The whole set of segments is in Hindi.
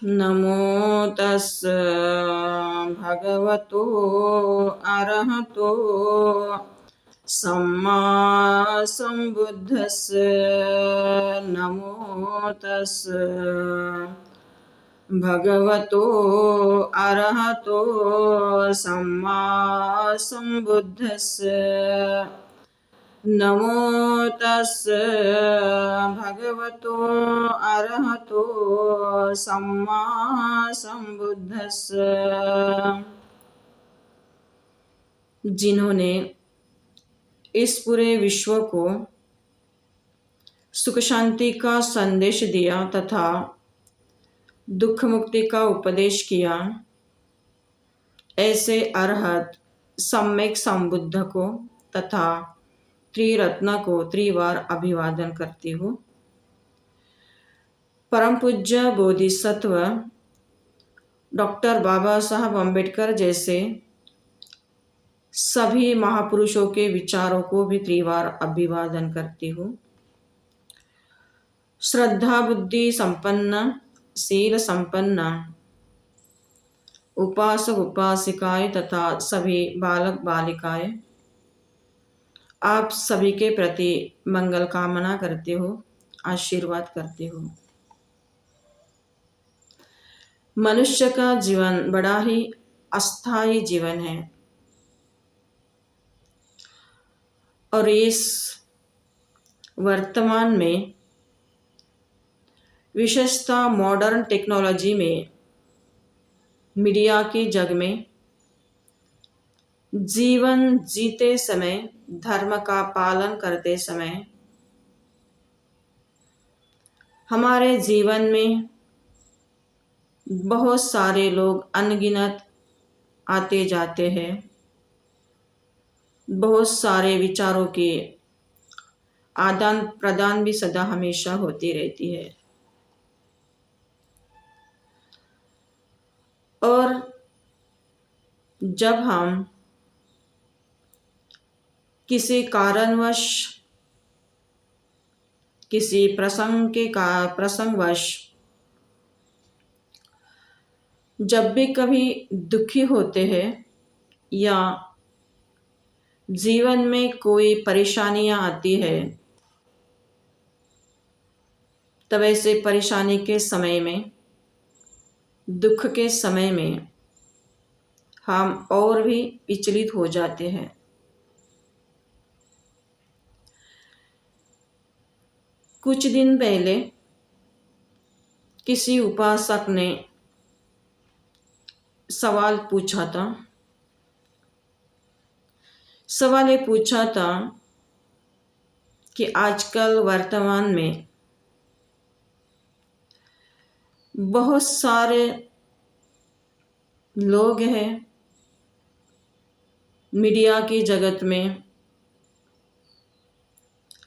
नमो तस् भगवतो अरहतो सम्मा सम्बुद्धस्य। नमो तस् भगवतो अरहतो सम्मा सम्बुद्धस्य। नमो तस् भगवतो अरहतो सम्मा सम्बुद्धस्य। जिन्होंने इस पूरे विश्व को सुख शांति का संदेश दिया तथा दुख मुक्ति का उपदेश किया, ऐसे अरहत सम्यक संबुद्ध को तथा त्रिरत्न को त्रिवार अभिवादन करती हूँ। परम पूज्य बोधिसत्व डॉक्टर बाबा साहब अम्बेडकर जैसे सभी महापुरुषों के विचारों को भी त्रिवार अभिवादन करती हूँ। श्रद्धा बुद्धि संपन्न, शील संपन्न उपासक उपासिकाएं तथा सभी बालक बालिकाएं, आप सभी के प्रति मंगल कामना करते हो, आशीर्वाद करते हो। मनुष्य का जीवन बड़ा ही अस्थायी जीवन है और इस वर्तमान में विशेषतः मॉडर्न टेक्नोलॉजी में, मीडिया के जग में जीवन जीते समय, धर्म का पालन करते समय हमारे जीवन में बहुत सारे लोग अनगिनत आते जाते हैं। बहुत सारे विचारों के आदान प्रदान भी सदा हमेशा होती रहती है और जब हम किसी कारणवश, किसी प्रसंगवश जब भी कभी दुखी होते हैं या जीवन में कोई परेशानियां आती है, तब ऐसे परेशानी के समय में, दुख के समय में हम और भी विचलित हो जाते हैं। कुछ दिन पहले किसी उपासक ने सवाल पूछा था। सवाल ये पूछा था कि आजकल वर्तमान में बहुत सारे लोग हैं मीडिया की जगत में,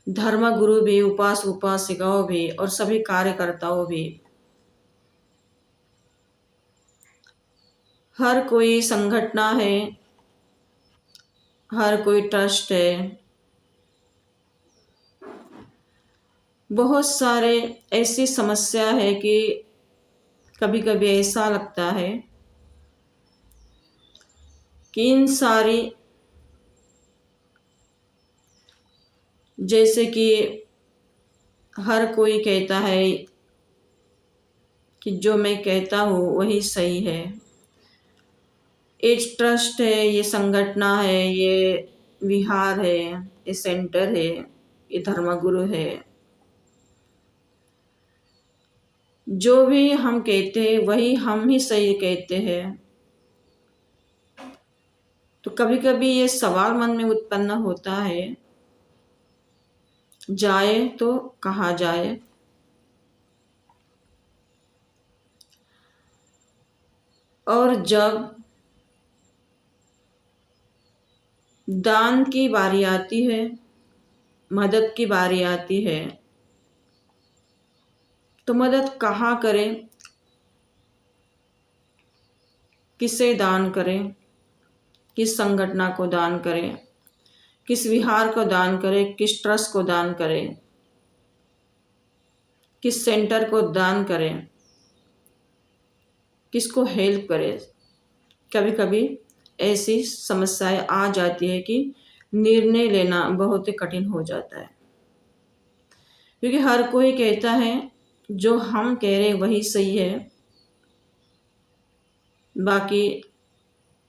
धर्म गुरु भी, उपासक उपासिकाओं भी और सभी कार्यकर्ताओं भी, हर कोई संगठन है, हर कोई ट्रस्ट है, बहुत सारे ऐसी समस्या है कि कभी कभी ऐसा लगता है कि इन सारी, जैसे कि हर कोई कहता है कि जो मैं कहता हूँ वही सही है, ये ट्रस्ट है, ये संगठन है, ये विहार है, ये सेंटर है, ये धर्मगुरु है, जो भी हम कहते हैं वही हम ही सही कहते हैं। तो कभी कभी ये सवाल मन में उत्पन्न होता है, जाए तो कहाँ जाए। और जब दान की बारी आती है, मदद की बारी आती है, तो मदद कहाँ करें, किसे दान करें, किस संगठन को दान करें, किस विहार को दान करें, किस ट्रस्ट को दान करें, किस सेंटर को दान करें। किसको हेल्प करे। कभी कभी ऐसी समस्याएं आ जाती है कि निर्णय लेना बहुत ही कठिन हो जाता है, क्योंकि हर कोई कहता है जो हम कह रहे वही सही है, बाकी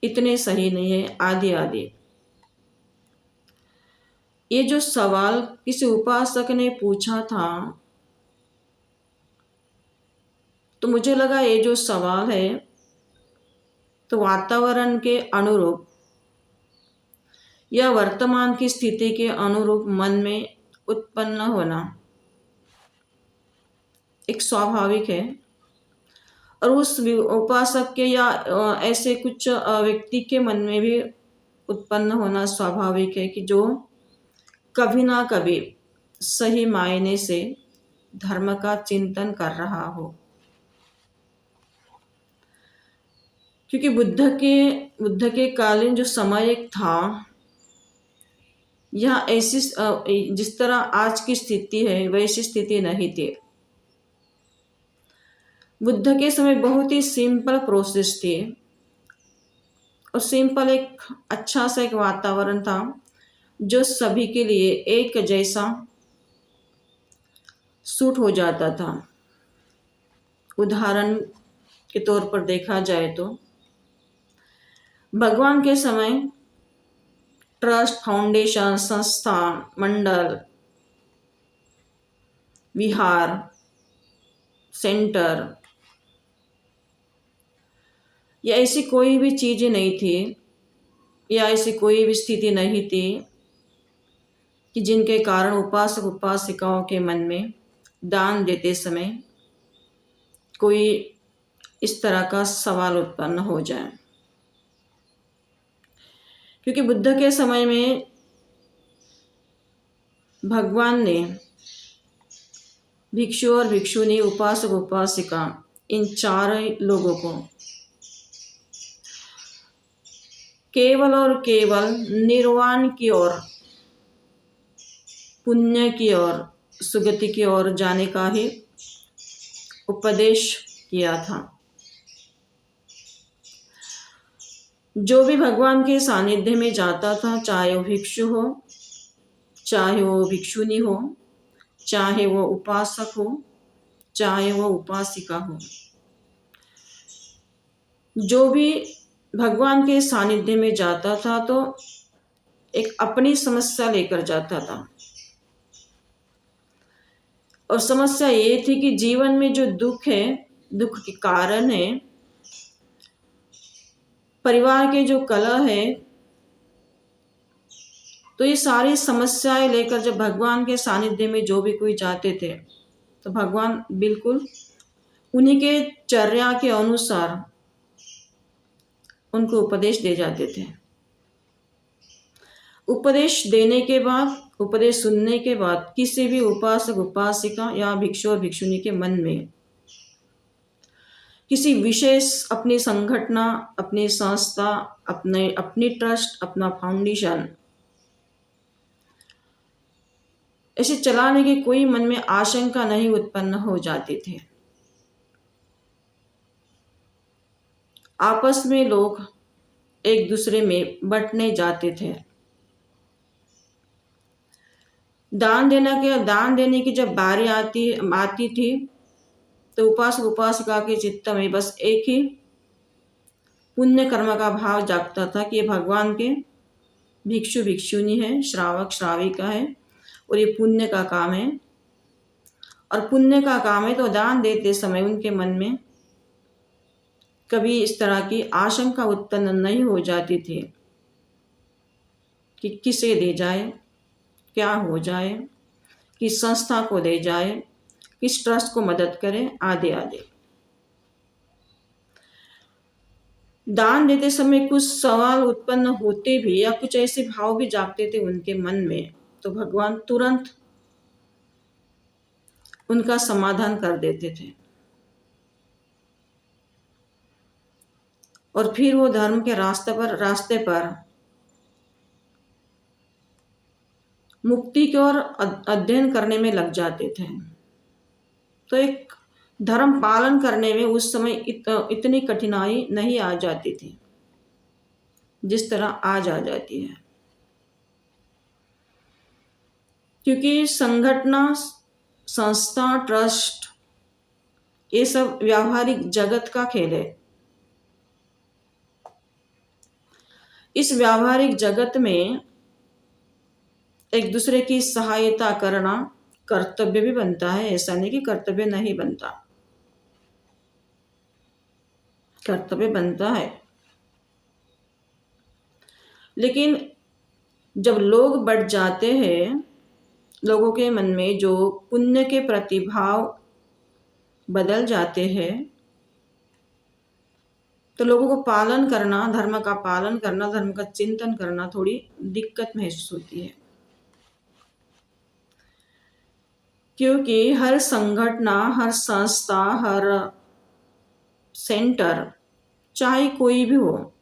इतने सही नहीं है, आदि आदि। ये जो सवाल किसी उपासक ने पूछा था, तो मुझे लगा ये जो सवाल है तो वातावरण के अनुरूप या वर्तमान की स्थिति के अनुरूप मन में उत्पन्न होना एक स्वाभाविक है, और उस उपासक के या ऐसे कुछ व्यक्ति के मन में भी उत्पन्न होना स्वाभाविक है कि जो कभी ना कभी सही मायने से धर्म का चिंतन कर रहा हो। क्योंकि बुद्ध के कालीन जो समय एक था, यह ऐसी जिस तरह आज की स्थिति है वैसी स्थिति नहीं थी। बुद्ध के समय बहुत ही सिंपल प्रोसेस थी, और सिंपल एक अच्छा सा एक वातावरण था जो सभी के लिए एक जैसा सूट हो जाता था। उदाहरण के तौर पर देखा जाए तो भगवान के समय ट्रस्ट, फाउंडेशन, संस्था, मंडल, विहार, सेंटर या ऐसी कोई भी चीज़ें नहीं थी, या ऐसी कोई भी स्थिति नहीं थी कि जिनके कारण उपासक उपासिकाओं के मन में दान देते समय कोई इस तरह का सवाल उत्पन्न हो जाए। क्योंकि बुद्ध के समय में भगवान ने भिक्षु और भिक्षुनी, उपासक उपासिका, इन चार लोगों को केवल और केवल निर्वाण की ओर, पुण्य की ओर, सुगति की ओर जाने का ही उपदेश किया था। जो भी भगवान के सानिध्य में जाता था, चाहे वो भिक्षु हो, चाहे वो भिक्षुनी हो, चाहे वो उपासक हो, चाहे वो उपासिका हो, जो भी भगवान के सानिध्य में जाता था तो एक अपनी समस्या लेकर जाता था। और समस्या ये थी कि जीवन में जो दुख है, दुख के कारण है, परिवार के जो कलह है, तो ये सारी समस्याएं लेकर जब भगवान के सानिध्य में जो भी कोई जाते थे तो भगवान बिल्कुल उन्हीं के चर्या के अनुसार उनको उपदेश दे जाते थे। उपदेश देने के बाद, उपदेश सुनने के बाद किसी भी उपासक उपासिका या भिक्षु और भिक्षुनी के मन में किसी विशेष अपनी संगठना, अपनी संस्था, अपनी ट्रस्ट, अपना फाउंडेशन ऐसे चलाने की कोई मन में आशंका नहीं उत्पन्न हो जाती थी। आपस में लोग एक दूसरे में बंटने जाते थे। दान देने की जब बारी आती थी तो उपासक उपासिका के चित्त में बस एक ही पुण्य कर्म का भाव जागता था कि ये भगवान के भिक्षु भिक्षुनी है, श्रावक श्राविका है, और ये पुण्य का काम है। और पुण्य का काम है तो दान देते समय उनके मन में कभी इस तरह की आशंका उत्पन्न नहीं हो जाती थी कि किसे दे जाए, क्या हो जाए, किस संस्था को दे जाए, किस ट्रस्ट को मदद करें, आदि आदि। दान देते समय कुछ सवाल उत्पन्न होते भी या कुछ ऐसे भाव भी जागते थे उनके मन में, तो भगवान तुरंत उनका समाधान कर देते थे। और फिर वो धर्म के रास्ते पर मुक्ति की ओर अध्ययन करने में लग जाते थे। तो एक धर्म पालन करने में उस समय इतनी कठिनाई नहीं आ जाती थी जिस तरह आज आ जाती है, क्योंकि संगठना, संस्था, ट्रस्ट, ये सब व्यावहारिक जगत का खेल है। इस व्यावहारिक जगत में एक दूसरे की सहायता करना कर्तव्य भी बनता है, ऐसा नहीं कि कर्तव्य नहीं बनता, कर्तव्य बनता है। लेकिन जब लोग बढ़ जाते हैं, लोगों के मन में जो पुण्य के प्रति भाव बदल जाते हैं, तो लोगों को पालन करना, धर्म का पालन करना, धर्म का चिंतन करना थोड़ी दिक्कत महसूस होती है। क्योंकि हर संगठन, हर संस्था, हर सेंटर, चाहे कोई भी हो,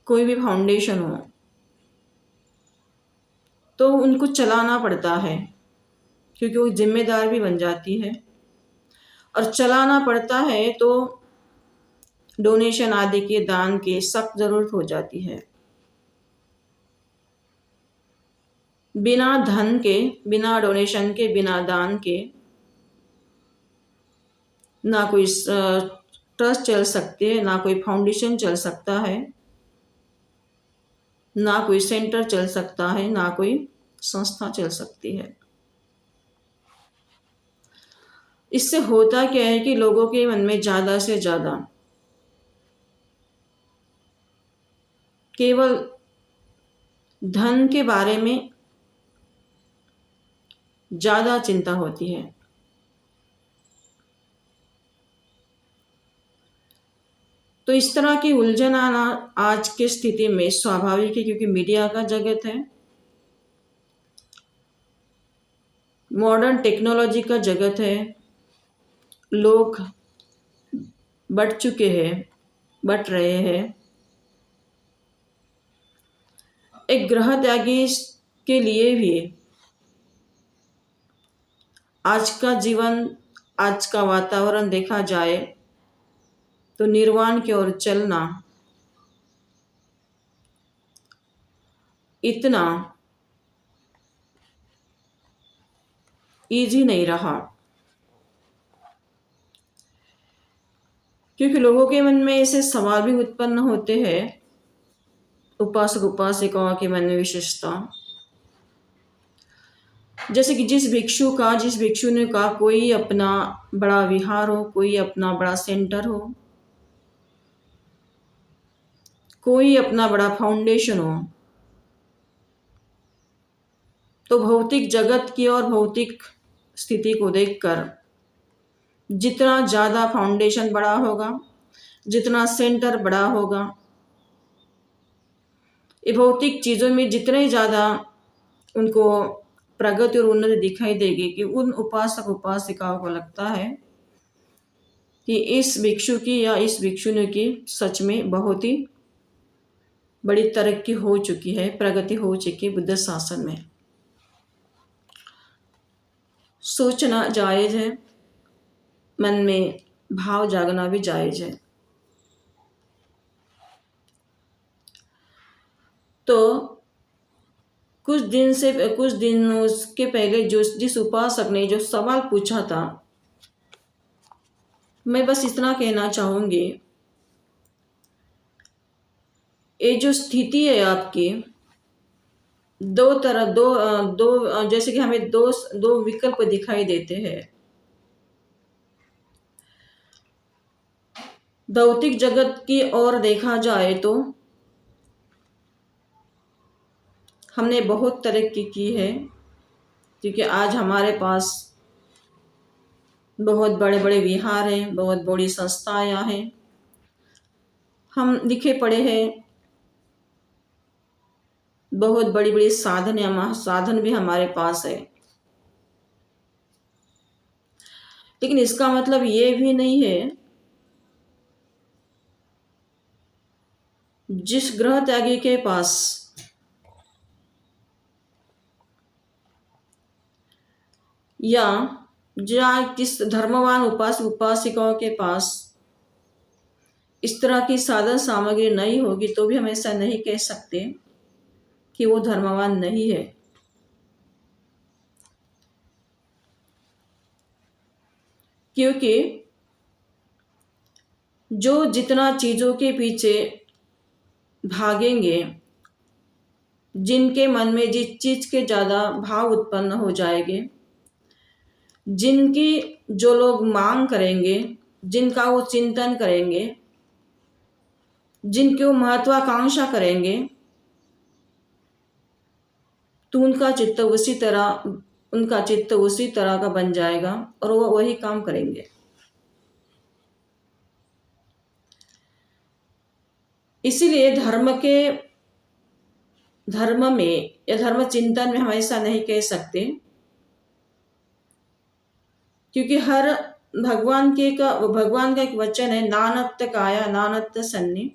कोई भी फाउंडेशन हो, तो उनको चलाना पड़ता है, क्योंकि वो जिम्मेदार भी बन जाती है। और चलाना पड़ता है तो डोनेशन आदि के, दान के सख्त जरूरत हो जाती है। बिना धन के, बिना डोनेशन के, बिना दान के ना कोई ट्रस्ट चल सकते हैं, ना कोई फाउंडेशन चल सकता है, ना कोई सेंटर चल सकता है, ना कोई संस्था चल सकती है। इससे होता क्या है कि लोगों के मन में ज़्यादा से ज़्यादा केवल धन के बारे में ज़्यादा चिंता होती है। तो इस तरह की उलझन आना आज की स्थिति में स्वाभाविक है, क्योंकि मीडिया का जगत है, मॉडर्न टेक्नोलॉजी का जगत है, लोग बढ़ चुके हैं, बढ़ रहे हैं। एक ग्रह त्यागी के लिए भी आज का जीवन, आज का वातावरण देखा जाए तो निर्वाण की ओर चलना इतना इजी नहीं रहा, क्योंकि लोगों के मन में ऐसे सवाल भी उत्पन्न होते हैं, उपासक उपासिकाओं के मन में विशेषता, जैसे कि जिस भिक्षुनी का कोई अपना बड़ा विहार हो, कोई अपना बड़ा सेंटर हो, कोई अपना बड़ा फाउंडेशन हो, तो भौतिक जगत की और भौतिक स्थिति को देखकर जितना ज़्यादा फाउंडेशन बड़ा होगा, जितना सेंटर बड़ा होगा, ये भौतिक चीज़ों में जितने ज़्यादा उनको प्रगति और उन्नति दिखाई देगी, कि उन उपासक उपासिकाओं को लगता है कि इस भिक्षु की या इस भिक्षुनी की सच में बहुत ही बड़ी तरक्की हो चुकी है, प्रगति हो चुकी है बुद्ध शासन में। सोचना जायज़ है, मन में भाव जागना भी जायज़ है। तो कुछ दिनों के पहले जिस उपासक ने जो सवाल पूछा था, मैं बस इतना कहना चाहूँगी, ये जो स्थिति है आपकी, दो जैसे कि हमें दो विकल्प दिखाई देते हैं। भौतिक जगत की ओर देखा जाए तो हमने बहुत तरक्की की है, क्योंकि आज हमारे पास बहुत बड़े बड़े विहार हैं, बहुत बड़ी संस्थाएं हैं, हम लिखे पढ़े हैं, बहुत बड़ी बड़ी साधन भी हमारे पास है। लेकिन इसका मतलब ये भी नहीं है जिस ग्रह त्यागी के पास या जहाँ जिस धर्मवान उपासक उपासिकाओं के पास इस तरह की साधन सामग्री नहीं होगी तो भी हम ऐसा नहीं कह सकते कि वो धर्मवान नहीं है। क्योंकि जो जितना चीजों के पीछे भागेंगे, जिनके मन में जिस चीज के ज्यादा भाव उत्पन्न हो जाएंगे, जिनकी जो लोग मांग करेंगे, जिनका वो चिंतन करेंगे, जिनकी वो महत्वाकांक्षा करेंगे, तो उनका चित्त उसी तरह का बन जाएगा और वो वही काम करेंगे। इसीलिए धर्म में या धर्म चिंतन में हम ऐसा नहीं कह सकते, क्योंकि हर भगवान का एक वचन है, नानत्त काया नानत्त सन्नि।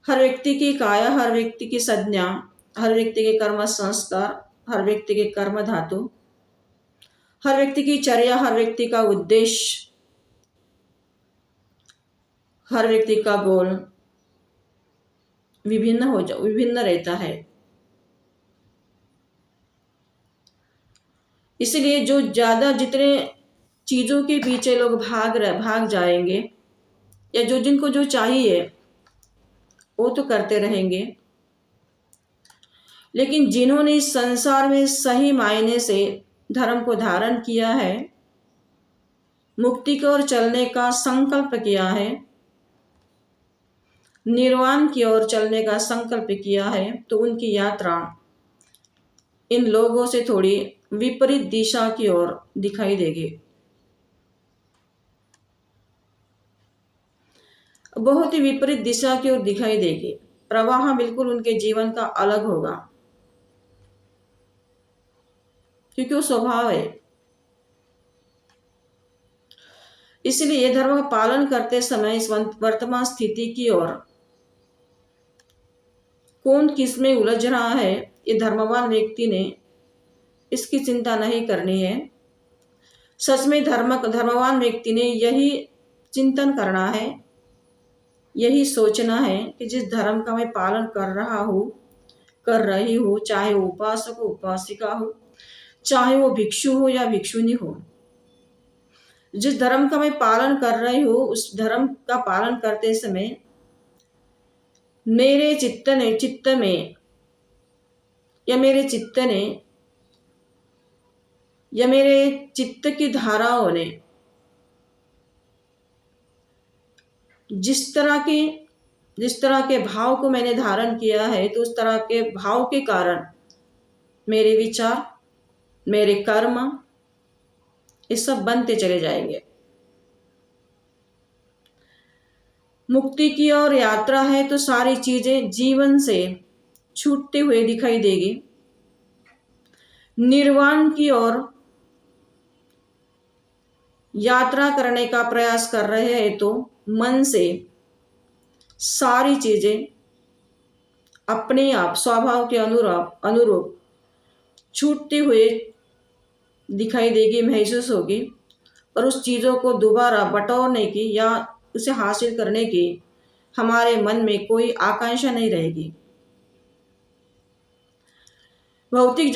हर व्यक्ति की काया, हर व्यक्ति की संज्ञा, हर व्यक्ति के कर्म संस्कार, हर व्यक्ति के कर्म धातु, हर व्यक्ति की चर्या, हर व्यक्ति का उद्देश्य, हर व्यक्ति का गोल विभिन्न रहता है। इसलिए जितने चीजों के पीछे लोग भाग जाएंगे, या जिनको जो चाहिए वो तो करते रहेंगे, लेकिन जिन्होंने इस संसार में सही मायने से धर्म को धारण किया है, मुक्ति की ओर चलने का संकल्प किया है, निर्वाण की ओर चलने का संकल्प किया है, तो उनकी यात्रा इन लोगों से थोड़ी विपरीत दिशा की ओर दिखाई देगी, बहुत ही विपरीत दिशा की ओर दिखाई देगी। प्रवाह बिल्कुल उनके जीवन का अलग होगा, क्योंकि वो स्वभाव है। इसलिए धर्म का पालन करते समय इस वर्तमान स्थिति की ओर कौन किस में उलझ रहा है, ये धर्मवान व्यक्ति ने इसकी चिंता नहीं करनी है। सच में धर्मवान व्यक्ति ने यही चिंतन करना है, यही सोचना है कि जिस धर्म का मैं पालन कर रही हूँ, चाहे वो उपासक हो, उपासिका हो, चाहे वो भिक्षु हो या भिक्षुनी हो, जिस धर्म का मैं पालन कर रही हूँ, उस धर्म का पालन करते समय मेरे चित्त या मेरे चित्त की धाराओं ने जिस तरह के भाव को मैंने धारण किया है, तो उस तरह के भाव के कारण मेरे विचार, मेरे कर्म, ये सब बनते चले जाएंगे। मुक्ति की ओर यात्रा है तो सारी चीजें जीवन से छूटते हुए दिखाई देगी। निर्वाण की ओर यात्रा करने का प्रयास कर रहे हैं तो मन से सारी चीजें अपने आप स्वभाव के अनुरूप छूटते हुए दिखाई देगी, महसूस होगी, और उस चीजों को दोबारा बटोरने की या उसे हासिल करने की हमारे मन में कोई आकांक्षा नहीं रहेगी। भौतिक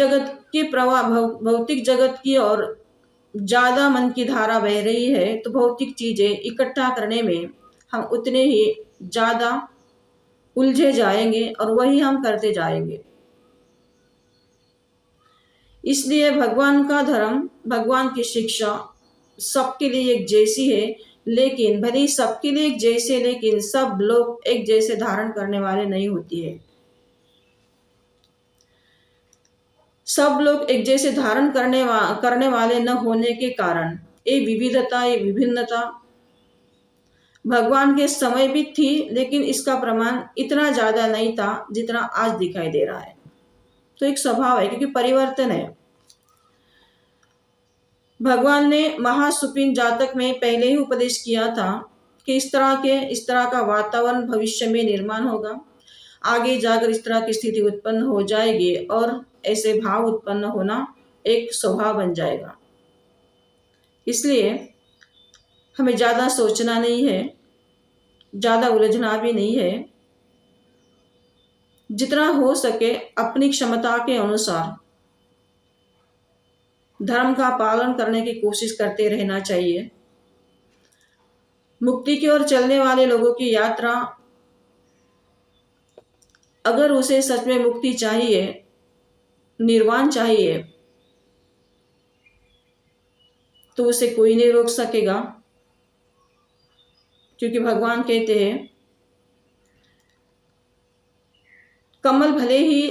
जगत की ओर ज्यादा मन की धारा बह रही है, तो भौतिक चीजें इकट्ठा करने में हम उतने ही ज्यादा उलझे जाएंगे और वही हम करते जाएंगे। इसलिए भगवान का धर्म, भगवान की शिक्षा सबके लिए एक जैसी है, लेकिन भले सबके लिए एक जैसे, लेकिन सब लोग एक जैसे धारण करने वाले नहीं होती है। सब लोग एक जैसे धारण करने वाले न होने के कारण ये विविधता, ये विभिन्नता भगवान के समय भी थी, लेकिन इसका प्रमाण इतना ज्यादा नहीं था जितना आज दिखाई दे रहा है। तो एक स्वभाव है, क्योंकि परिवर्तन है। भगवान ने महासुपिन जातक में पहले ही उपदेश किया था कि इस तरह का वातावरण भविष्य में निर्माण होगा, आगे जाकर इस तरह की स्थिति उत्पन्न हो जाएगी और ऐसे भाव उत्पन्न होना एक स्वभाव बन जाएगा। इसलिए हमें ज़्यादा सोचना नहीं है, ज़्यादा उलझना भी नहीं है। जितना हो सके अपनी क्षमता के अनुसार धर्म का पालन करने की कोशिश करते रहना चाहिए। मुक्ति की ओर चलने वाले लोगों की यात्रा, अगर उसे सच में मुक्ति चाहिए, निर्वाण चाहिए, तो उसे कोई नहीं रोक सकेगा। क्योंकि भगवान कहते हैं, कमल भले ही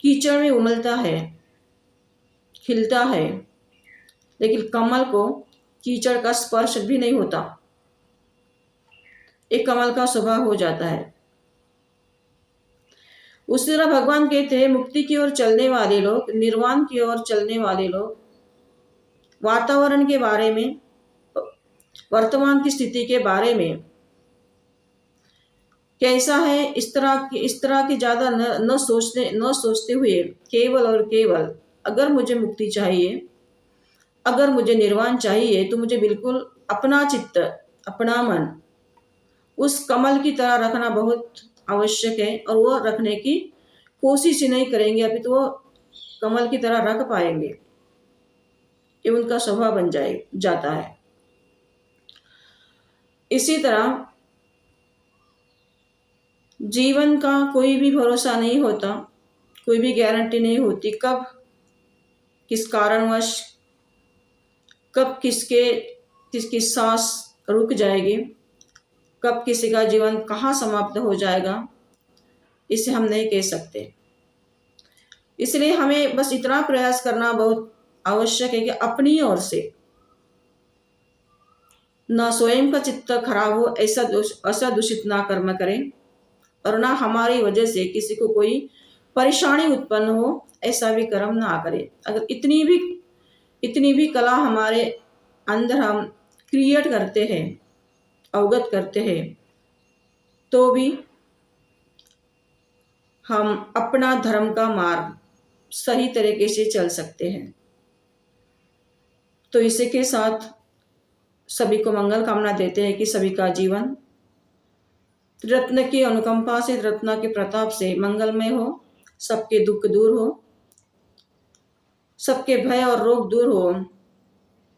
कीचड़ में उमलता है, खिलता है, लेकिन कमल को कीचड़ का स्पर्श भी नहीं होता। एक कमल का स्वभाव हो जाता है। उसी तरह भगवान कहते हैं, मुक्ति की ओर चलने वाले लोग, निर्वाण की ओर चलने वाले लोग वातावरण के बारे में, वर्तमान की स्थिति के बारे में कैसा है, इस तरह की ज्यादा न सोचते हुए केवल और केवल अगर मुझे मुक्ति चाहिए, अगर मुझे निर्वाण चाहिए, तो मुझे बिल्कुल अपना चित्त, अपना मन उस कमल की तरह रखना बहुत आवश्यक है। और वो रखने की कोशिश ही नहीं करेंगे, अभी तो वो कमल की तरह रख पाएंगे। ये उनका स्वभाव बन जाता है। इसी तरह जीवन का कोई भी भरोसा नहीं होता, कोई भी गारंटी नहीं होती कब किस कारणवश, कब किसकी सांस रुक जाएगी, कब किसी का जीवन कहाँ समाप्त हो जाएगा, इसे हम नहीं कह सकते। इसलिए हमें बस इतना प्रयास करना बहुत आवश्यक है कि अपनी ओर से न स्वयं का चित्त खराब हो, ऐसा दूषित ना कर्म करें, और ना हमारी वजह से किसी को कोई परेशानी उत्पन्न हो, ऐसा भी कर्म ना करें। अगर इतनी भी कला हमारे अंदर हम क्रिएट करते हैं, अवगत करते हैं, तो भी हम अपना धर्म का मार्ग सही तरीके से चल सकते हैं। तो इसी के साथ सभी को मंगल कामना देते हैं कि सभी का जीवन रत्न की अनुकंपा से, रत्न के प्रताप से मंगलमय हो, सबके दुख दूर हो, सबके भय और रोग दूर हो,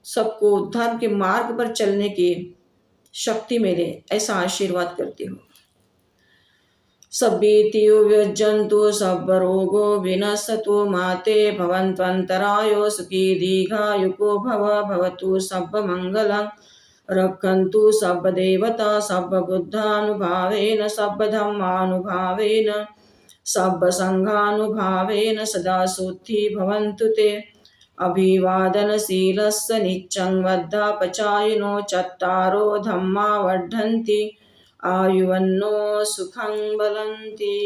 सबको धर्म के मार्ग पर चलने की शक्ति मिले, ऐसा आशीर्वाद करती हूँ। सभीतियो व्यज्जन्तु सर्वरोगो विनश्यतु माते भवन्त्वन्तरायो सुखी दीर्घायुको भवतु सर्वमङ्गलं रक्षन्तु सर्वदेवता सर्वबुद्धानुभावेन सर्वधर्मानुभावेन सर्वसङ्घानुभावेन सदा शुद्धि भवन्तु ते। अभिवादनशीलस्य नित्यं वद्धापचायिनो चत्तारो धम्मा वर्धन्ति आयुवन्नो सुखं बलन्ति।